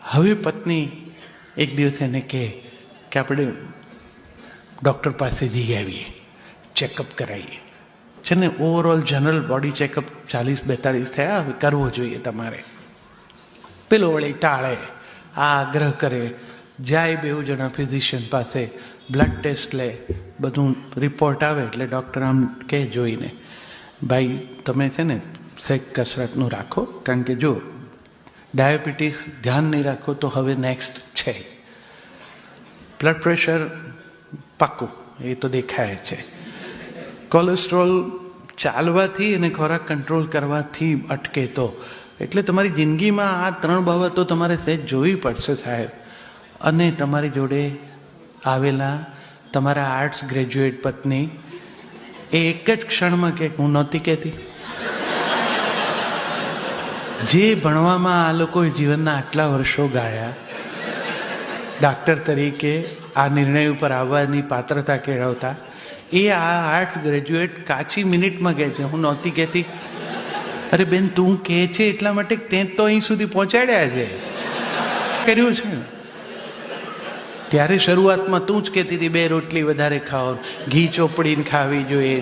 હવે પત્ની એક દિવસ એને કહે કે આપણે ડૉક્ટર પાસે જઈ આવીએ, ચેકઅપ કરાવીએ. છે ને ઓવરઓલ જનરલ બોડી ચેકઅપ 40-42 થયા, હવે કરવો જોઈએ તમારે. પેલો વળી ટાળે, આ આગ્રહ કરે, જાય બેઉ જણા ફિઝિશિયન પાસે, બ્લડ ટેસ્ટ લે, બધું રિપોર્ટ આવે એટલે ડૉક્ટર આમ કહે જોઈને, ભાઈ તમે છે ને સહેજ કસરતનું રાખો, કારણ કે જો ડાયાબિટીસ ધ્યાન નહીં રાખો તો હવે નેક્સ્ટ છે. બ્લડ પ્રેશર પાક્કું, એ તો દેખાય છે. કોલેસ્ટ્રોલ ચાલવાથી અને ખોરાક કંટ્રોલ કરવાથી અટકે તો. એટલે તમારી જિંદગીમાં આ 3 બાબતો તમારે સહેજ જોવી પડશે સાહેબ. અને તમારી જોડે આવેલા તમારા આર્ટ્સ ગ્રેજ્યુએટ પત્ની એ એક જ ક્ષણમાં કે હું નહોતી કહેતી. જે ભણવામાં આ લોકોએ જીવનના આટલા વર્ષો ગાળ્યા, ડાક્ટર તરીકે આ નિર્ણય ઉપર આવવાની પાત્રતા કેળવતા, એ આ આર્ટ્સ ગ્રેજ્યુએટ કાચી મિનિટમાં કહે છે હું નહોતી કહેતી. અરે બેન, તું કહે છે એટલા માટે તે તો અહીં સુધી પહોંચાડ્યા છે, કર્યું છે. ત્યારે શરૂઆતમાં તું જ કહેતી હતી 2 રોટલી વધારે ખાઓ, ઘી ચોપડીને ખાવી જોઈએ,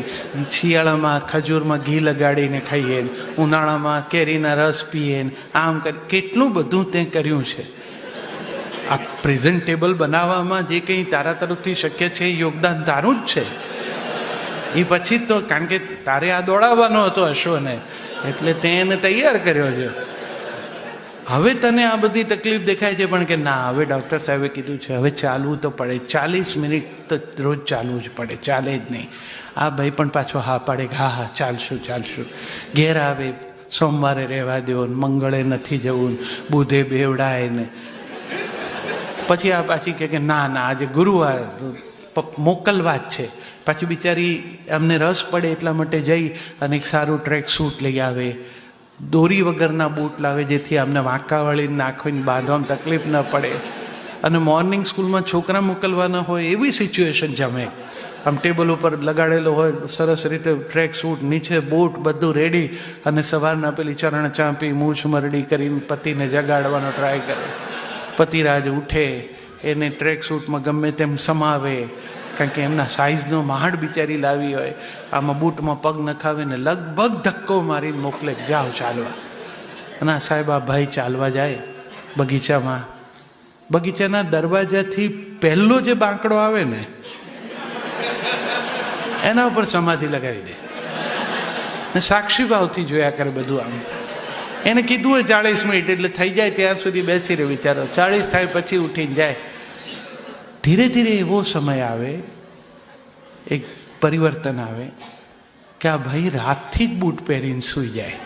શિયાળામાં ખજૂરમાં ઘી લગાડીને ખાઈએ, ઉનાળામાં કેરીના રસ પીએ, આમ કરી કેટલું બધું તે કર્યું છે. આ પ્રેઝન્ટેબલ બનાવવામાં જે કંઈ તારા તરફથી શક્ય છે એ યોગદાન તારું જ છે. એ પછી તો કારણ કે તારે આ દોડાવવાનો હતો અશ્વને, એટલે તે એને તૈયાર કર્યો છે. હવે તને આ બધી તકલીફ દેખાય છે, પણ કે ના, હવે ડૉક્ટર સાહેબે કીધું છે હવે ચાલવું તો પડે, 40 મિનિટ તો રોજ ચાલવું જ પડે, ચાલે જ નહીં. આ ભાઈ પણ પાછો હા પાડે, હા ચાલશું. ઘેર આવે, સોમવારે રહેવા દો, મંગળે નથી જવું, બુધે બેવડાય ને પછી આ પાછી કે ના આજે ગુરુવાર મોકલવા જ છે. પાછી બિચારી અમને રસ પડે એટલા માટે જઈ અને એક સારું ટ્રેક સૂટ લઈ આવે, દોરી વગરના બૂટ લાવે, જેથી અમને વાંકા વળીને નાખીને બાંધવામાં તકલીફ ન પડે. અને મોર્નિંગ સ્કૂલમાં છોકરા મોકલવાના હોય એવી સિચ્યુએશન જમે, આમ ટેબલ ઉપર લગાડેલો હોય સરસ રીતે ટ્રેક સૂટ, નીચે બૂટ, બધું રેડી, અને સવારના પેલી ચરણ ચાંપી મૂછ મરડી કરીને પતિને જગાડવાનો ટ્રાય કરે. પતિરાજ ઉઠે, એને ટ્રેક સૂટમાં ગમે તેમ સમાવે, કારણ કે એમના સાઇઝનો મહાડ બિચારી લાવી હોય, આમાં બૂટમાં પગ નખાવે ને લગભગ ધક્કો મારીને મોકલે, જાઓ ચાલવા. અને આ સાહેબ આ ભાઈ ચાલવા જાય બગીચામાં, બગીચાના દરવાજાથી પહેલો જે બાંકડો આવે ને એના ઉપર સમાધિ લગાવી દે ને સાક્ષી ભાવથી જોયા કરે બધું. આમ એને કીધું હોય 40 મિનિટ એટલે થઈ જાય ત્યાં સુધી બેસી રહે વિચારો, 40 થાય પછી ઉઠીને જાય. ધીરે ધીરે એવો સમય આવે, એક પરિવર્તન આવે કે આ ભાઈ રાતથી જ બૂટ પહેરીને સૂઈ જાય.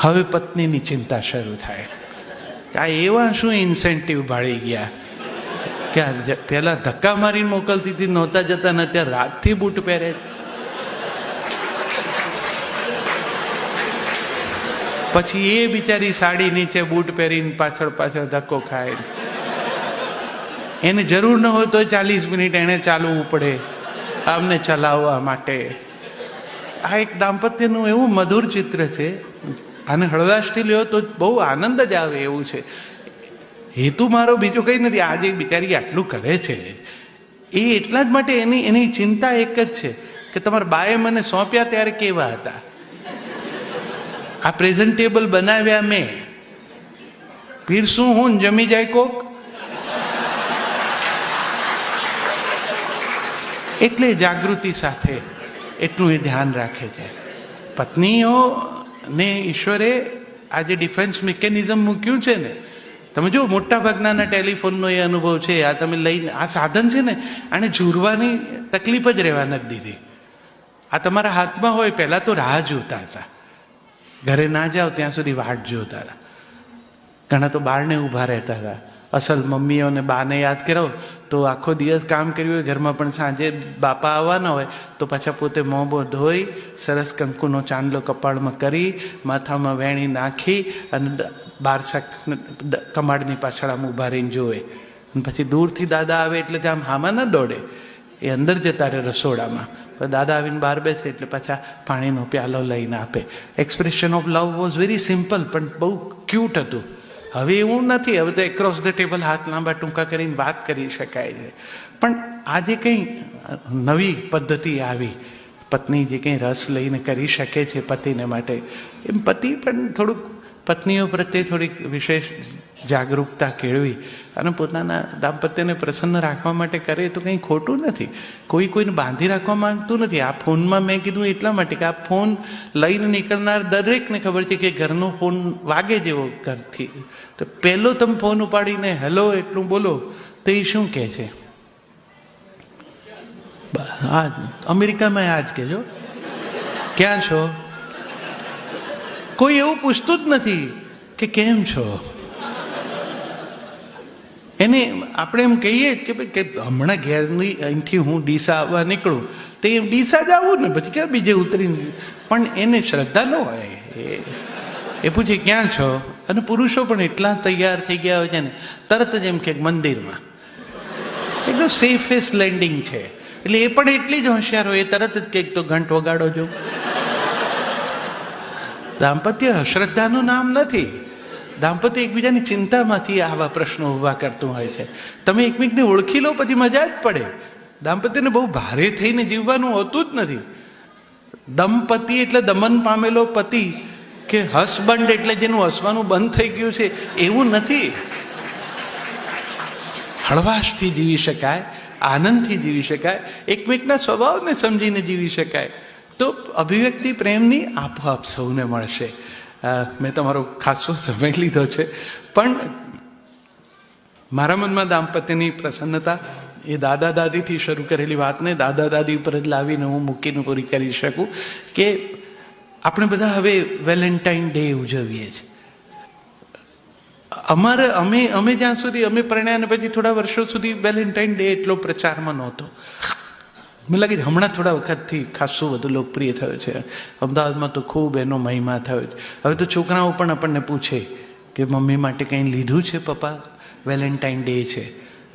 હવે પત્નીની ચિંતા શરૂ થાય કે આ એવા શું ઇન્સેન્ટિવ ભાળી ગયા કે પેલા ધક્કા મારીને મોકલતી હતી, નહોતા જતા ને અત્યારે રાતથી બૂટ પહેરે. પછી એ બિચારી સાડી નીચે બૂટ પહેરીને પાછળ ધક્કો ખાય. એને જરૂર ન હોય તો 40 મિનિટ એને ચાલવું પડે આમને ચલાવવા માટે. આ એક દાંપત્યનું એવું મધુર ચિત્ર છે. આને હળવાશથી લ્યો તો બહુ આનંદ જ આવે એવું છે. હેતુ મારો બીજો કંઈ નથી, આજે બિચારી આટલું કરે છે એ એટલા જ માટે એની ચિંતા એક જ છે કે તમારા બાએ મને સોંપ્યા ત્યારે કેવા હતા, આ પ્રેઝન્ટેબલ બનાવ્યા મેં, પીરસું હું જમી જાય કોક. એટલે જાગૃતિ સાથે એટલું એ ધ્યાન રાખે છે. પત્નીઓને ઈશ્વરે આ જે ડિફેન્સ મિકેનિઝમ મૂક્યું છે ને, તમે જો મોટા ભાગના ટેલિફોનનો એ અનુભવ છે, આ તમે લઈને આ સાધન છે ને, આને ઝૂરવાની તકલીફ જ રહેવા નથી દીધી. આ તમારા હાથમાં હોય, પહેલાં તો રાહ જોતા હતા, ઘરે ના જાઓ ત્યાં સુધી વાટ જોતા હતા. ઘણા તો બારણે ઊભા રહેતા હતા. અસલ મમ્મીઓને બાને યાદ કરો તો આખો દિવસ કામ કર્યું હોય ઘરમાં, પણ સાંજે બાપા આવવાના હોય તો પાછા પોતે મોં ધોઈ સરસ કંકુનો ચાંદલો કપાળમાં કરી, માથામાં વેણી નાખી અને બારસા કમાડની પાછળ આમ ઊભા રહીને જોવે. અને પછી દૂરથી દાદા આવે એટલે આમ હામાં ન દોડે, એ અંદર જતા રહે રસોડામાં. દાદા આવીને બહાર બેસે એટલે પાછા પાણીનો પ્યાલો લઈને આપે. Expression of love was very simple, પણ બહુ ક્યુટ હતું. હવે એવું નથી, હવે તો એક્રોસ ધ ટેબલ હાથ લાંબા ટૂંકા કરીને વાત કરી શકાય છે. પણ આજે કંઈ નવી પદ્ધતિ આવી, પત્ની જે કંઈ રસ લઈને કરી શકે છે પતિને માટે, એમ પતિ પણ થોડુંક પત્નીઓ પ્રત્યે થોડીક વિશેષ જાગૃતતા કેળવી અને પોતાના દાંપત્યને પ્રસન્ન રાખવા માટે કરે તો કંઈ ખોટું નથી. કોઈને બાંધી રાખવા માંગતું નથી. આ ફોનમાં મેં કીધું એટલા માટે કે આ ફોન લઈને નીકળનાર દરેકને ખબર છે કે ઘરનો ફોન વાગે જેવો ઘરથી, તો પહેલો તમે ફોન ઉપાડીને હેલો એટલું બોલો તો એ શું કહે છે? આ અમેરિકામાં આ જ કહેજો, ક્યાં છો? કોઈ એવું પૂછતું જ નથી કે કેમ છો. એને આપણે એમ કહીએ કે ભાઈ કે હમણાં ઘેરની અહીંથી હું ડીસા આવવા નીકળું તો એમ ડીસા જ આવું ને, પછી ક્યાં બીજે ઉતરીને. પણ એને શ્રદ્ધા ન હોય, એ પૂછે ક્યાં છો. અને પુરુષો પણ એટલા તૈયાર થઈ ગયા હોય છે ને, તરત જ એમ કે મંદિરમાં. એકદમ સેફેસ્ટ લેન્ડિંગ છે. એટલે એ પણ એટલી જ હોશિયાર હોય, એ તરત જ કંઈક તો ઘંટ વગાડો જો. દાંપત્ય અશ્રદ્ધાનું નામ નથી. દાંપત્ય એકબીજાની ચિંતામાંથી આવા પ્રશ્નો ઊભા કરતું હોય છે. તમે એકમેકને ઓળખી લો પછી મજા જ પડે. દાંપત્યને બહુ ભારે થઈને જીવવાનું હોતું જ નથી. દંપતિ એટલે દમન પામેલો પતિ કે હસબન્ડ એટલે જેનું હસવાનું બંધ થઈ ગયું છે એવું નથી. હળવાશથી જીવી શકાય, આનંદથી જીવી શકાય, એકમેકના સ્વભાવને સમજીને જીવી શકાય, તો અભિવ્યક્તિ પ્રેમની આપોઆપ સૌને મળશે. મેં તમારો ખાસો સમય લીધો છે, પણ મારા મનમાં દાંપત્યની પ્રસન્નતા એ દાદા દાદીથી શરૂ કરેલી વાતને દાદા દાદી ઉપર જ લાવીને હું મૂકીને પૂરી કરી શકું કે આપણે બધા હવે વેલેન્ટાઇન ડે ઉજવીએ છીએ. અમે જ્યાં સુધી અમે પરણ્યા ને પછી થોડા વર્ષો સુધી વેલેન્ટાઇન ડે એટલો પ્રચારમાં નહોતો. મને લાગે છે હમણાં થોડા વખતથી ખાસું વધુ લોકપ્રિય થયો છે. અમદાવાદમાં તો ખૂબ એનો મહિમા થયો છે. હવે તો છોકરાઓ પણ આપણને પૂછે કે મમ્મી માટે કંઈ લીધું છે પપ્પા? વેલેન્ટાઇન ડે છે.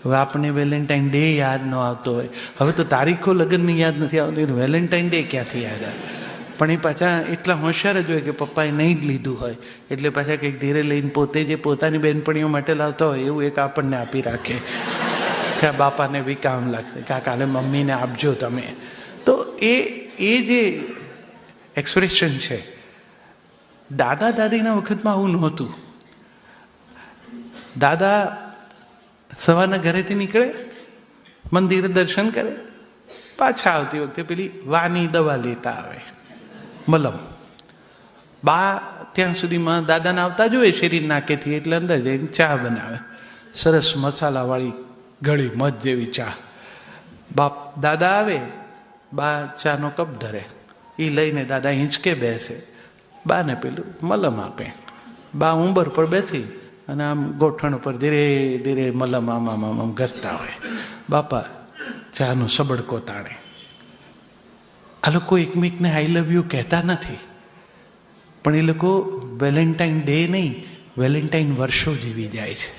હવે આપણને વેલેન્ટાઇન ડે યાદ ન આવતો હોય, હવે તો તારીખો લગ્નની યાદ નથી આવતી, વેલેન્ટાઇન ડે ક્યાંથી યાદ આવે? પણ એ પાછા એટલા હોશિયાર જ હોય કે પપ્પાએ નહીં જ લીધું હોય એટલે પાછા કંઈક ધીરે લઈને પોતે જે પોતાની બહેનપણીઓ માટે લાવતા હોય એવું એક આપણને આપી રાખે કે બાપાને બી કામ લાગશે, કાલે મમ્મીને આપજો તમે. તો એ જે એક્સપ્રેશન છે, દાદા દાદીના વખતમાં આવું નહોતું. દાદા સવારના ઘરેથી નીકળે, મંદિરે દર્શન કરે, પાછા આવતી વખતે પેલી વાની દવા લેતા આવે, મલમ. બા ત્યાં સુધીમાં દાદાને આવતા જોઈએ શેરી નાકેથી, એટલે અંદર જઈને ચા બનાવે, સરસ મસાલાવાળી ગળી મધ જેવી ચા. દાદા આવે, બા ચાનો કપ ધરે, એ લઈને દાદા હિંચકે બેસે, બાને પેલું મલમ આપે. બા ઉંબર પર બેસી અને આમ ગોઠણ ઉપર ધીરે ધીરે મલમ આમ ઘસતા હોય. બાપા ચાનો સબડકો તાણે. આ લોકો એકમેકને આઈ લવ યુ કહેતા નથી, પણ એ લોકો વેલેન્ટાઇન ડે નહીં, વેલેન્ટાઇન વર્ષો જીવી જાય છે.